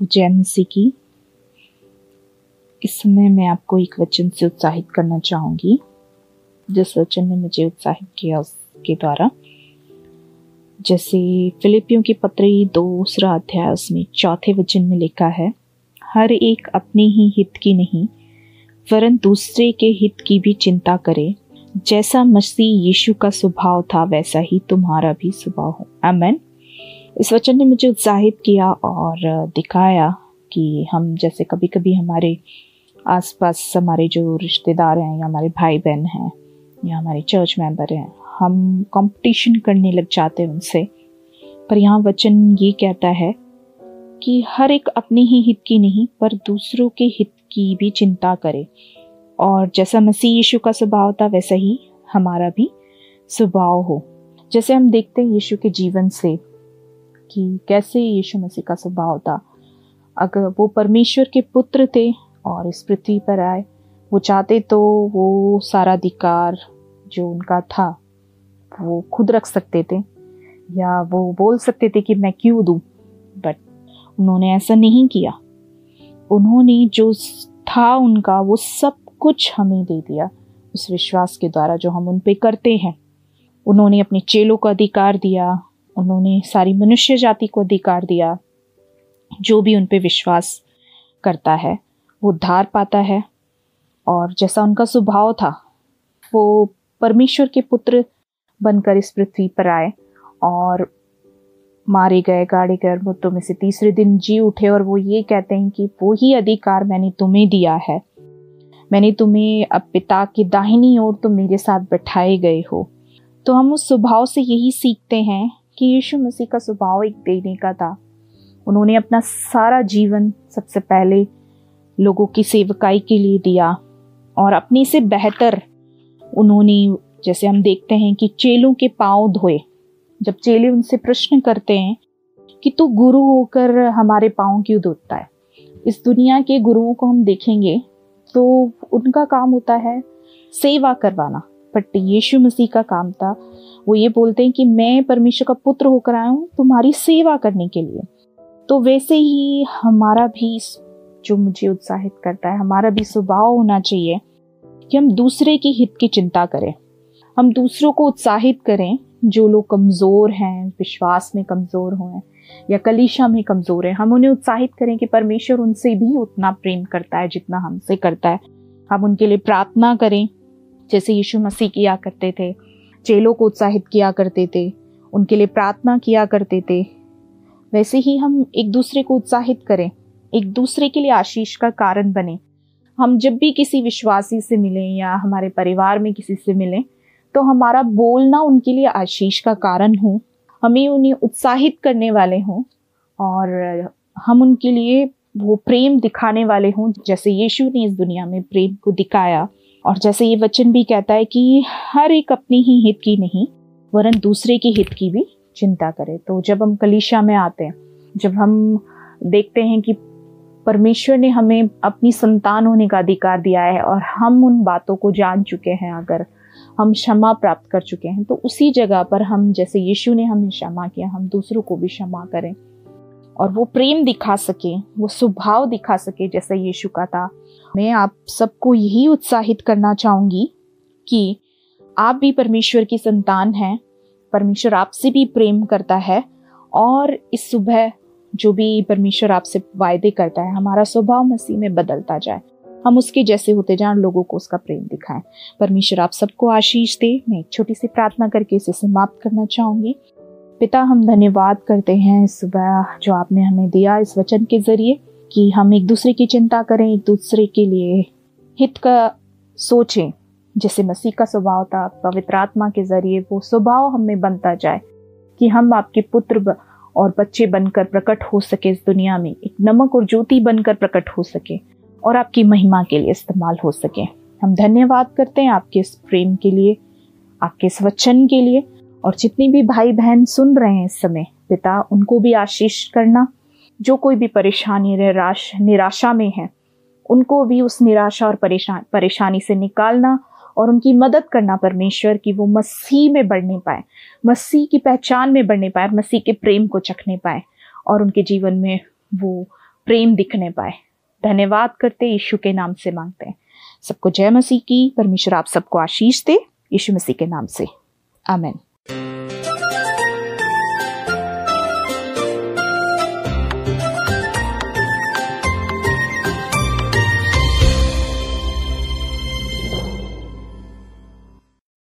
जय मसीह की। इस समय मैं आपको एक वचन से उत्साहित करना चाहूँगी। जिस वचन ने मुझे उत्साहित किया उसके द्वारा, जैसे फिलिपियों की पत्री 2 अध्याय उसमें 4 वचन में लिखा है, हर एक अपने ही हित की नहीं वरन दूसरे के हित की भी चिंता करे। जैसा मसीह यीशु का स्वभाव था वैसा ही तुम्हारा भी स्वभाव हो। आमीन। इस वचन ने मुझे उत्साहित किया और दिखाया कि हम जैसे कभी कभी हमारे आसपास हमारे जो रिश्तेदार हैं या हमारे भाई बहन हैं या हमारे चर्च मेंबर हैं, हम कंपटीशन करने लग जाते हैं उनसे। पर यहाँ वचन ये कहता है कि हर एक अपने ही हित की नहीं पर दूसरों के हित की भी चिंता करे। और जैसा मसीह यीशु का स्वभाव था वैसा ही हमारा भी स्वभाव हो। जैसे हम देखते हैं यीशु के जीवन से कि कैसे यीशु मसीह का स्वभाव था। अगर वो परमेश्वर के पुत्र थे और इस पृथ्वी पर आए, वो चाहते तो वो सारा अधिकार जो उनका था वो खुद रख सकते थे या वो बोल सकते थे कि मैं क्यों दूं, बट उन्होंने ऐसा नहीं किया। उन्होंने जो था उनका वो सब कुछ हमें दे दिया उस विश्वास के द्वारा जो हम उन पे करते हैं। उन्होंने अपने चेलों को अधिकार दिया, उन्होंने सारी मनुष्य जाति को अधिकार दिया। जो भी उन पे विश्वास करता है वो उद्धार पाता है। और जैसा उनका स्वभाव था, वो परमेश्वर के पुत्र बनकर इस पृथ्वी पर आए और मारे गए, गाड़े गए, मृत्यु में से तीसरे दिन जी उठे। और वो ये कहते हैं कि वो ही अधिकार मैंने तुम्हें दिया है, मैंने तुम्हें अब पिता की दाहिनी ओर तुम मेरे साथ बैठाए गए हो। तो हम उस स्वभाव से यही सीखते हैं कि यीशु मसीह का स्वभाव एक देने का था। उन्होंने अपना सारा जीवन सबसे पहले लोगों की सेवकाई के लिए दिया और अपने से बेहतर उन्होंने, जैसे हम देखते हैं कि चेलों के पांव धोए। जब चेले उनसे प्रश्न करते हैं कि तू गुरु होकर हमारे पांव क्यों धोता है। इस दुनिया के गुरुओं को हम देखेंगे तो उनका काम होता है सेवा करवाना, बट यीशु मसीह का काम था, वो ये बोलते हैं कि मैं परमेश्वर का पुत्र होकर आया हूँ तुम्हारी सेवा करने के लिए। तो वैसे ही हमारा भी, जो मुझे उत्साहित करता है, हमारा भी स्वभाव होना चाहिए कि हम दूसरे के हित की चिंता करें, हम दूसरों को उत्साहित करें। जो लोग कमज़ोर हैं, विश्वास में कमज़ोर हुए या कलीसिया में कमज़ोर हैं, हम उन्हें उत्साहित करें कि परमेश्वर उनसे भी उतना प्रेम करता है जितना हमसे करता है। हम उनके लिए प्रार्थना करें जैसे यीशु मसीह किया करते थे, चेलों को उत्साहित किया करते थे, उनके लिए प्रार्थना किया करते थे। वैसे ही हम एक दूसरे को उत्साहित करें, एक दूसरे के लिए आशीष का कारण बने। हम जब भी किसी विश्वासी से मिलें या हमारे परिवार में किसी से मिलें तो हमारा बोलना उनके लिए आशीष का कारण हो, हमें उन्हें उत्साहित करने वाले हों और हम उनके लिए वो प्रेम दिखाने वाले हों जैसे यीशु ने इस दुनिया में प्रेम को दिखाया। और जैसे ये वचन भी कहता है कि हर एक अपनी ही हित की नहीं वरन दूसरे के हित की भी चिंता करे। तो जब हम कलीसिया में आते हैं, जब हम देखते हैं कि परमेश्वर ने हमें अपनी संतान होने का अधिकार दिया है और हम उन बातों को जान चुके हैं, अगर हम क्षमा प्राप्त कर चुके हैं, तो उसी जगह पर हम, जैसे यीशु ने हमें क्षमा किया, हम दूसरों को भी क्षमा करें और वो प्रेम दिखा सके, वो स्वभाव दिखा सके जैसा यीशु का था। मैं आप सबको यही उत्साहित करना चाहूंगी कि आप भी परमेश्वर की संतान हैं, परमेश्वर आपसे भी प्रेम करता है और इस सुबह जो भी परमेश्वर आपसे वायदे करता है, हमारा स्वभाव मसीह में बदलता जाए, हम उसके जैसे होते जाएं, लोगों को उसका प्रेम दिखाएं। परमेश्वर आप सबको आशीष दे। मैं एक छोटी सी प्रार्थना करके इसे समाप्त करना चाहूंगी। पिता, हम धन्यवाद करते हैं इस सुबह जो आपने हमें दिया इस वचन के जरिए कि हम एक दूसरे की चिंता करें, एक दूसरे के लिए हित का सोचें जैसे मसीह का स्वभाव था। पवित्र आत्मा के जरिए वो स्वभाव हमें बनता जाए कि हम आपके पुत्र और बच्चे बनकर प्रकट हो सके इस दुनिया में, एक नमक और ज्योति बनकर प्रकट हो सके और आपकी महिमा के लिए इस्तेमाल हो सके। हम धन्यवाद करते हैं आपके इस प्रेम के लिए, आपके इस वचन के लिए। और जितनी भी भाई बहन सुन रहे हैं इस समय, पिता, उनको भी आशीष करना। जो कोई भी परेशानी, निराशा में है, उनको भी उस निराशा और परेशानी से निकालना और उनकी मदद करना परमेश्वर, की वो मसीह में बढ़ने पाए, मसीह की पहचान में बढ़ने पाए, मसीह के प्रेम को चखने पाए और उनके जीवन में वो प्रेम दिखने पाए। धन्यवाद करते यीशु के नाम से मांगते हैं। सबको जय मसीह की। परमेश्वर आप सबको आशीष दे यीशु मसीह के नाम से। आमीन।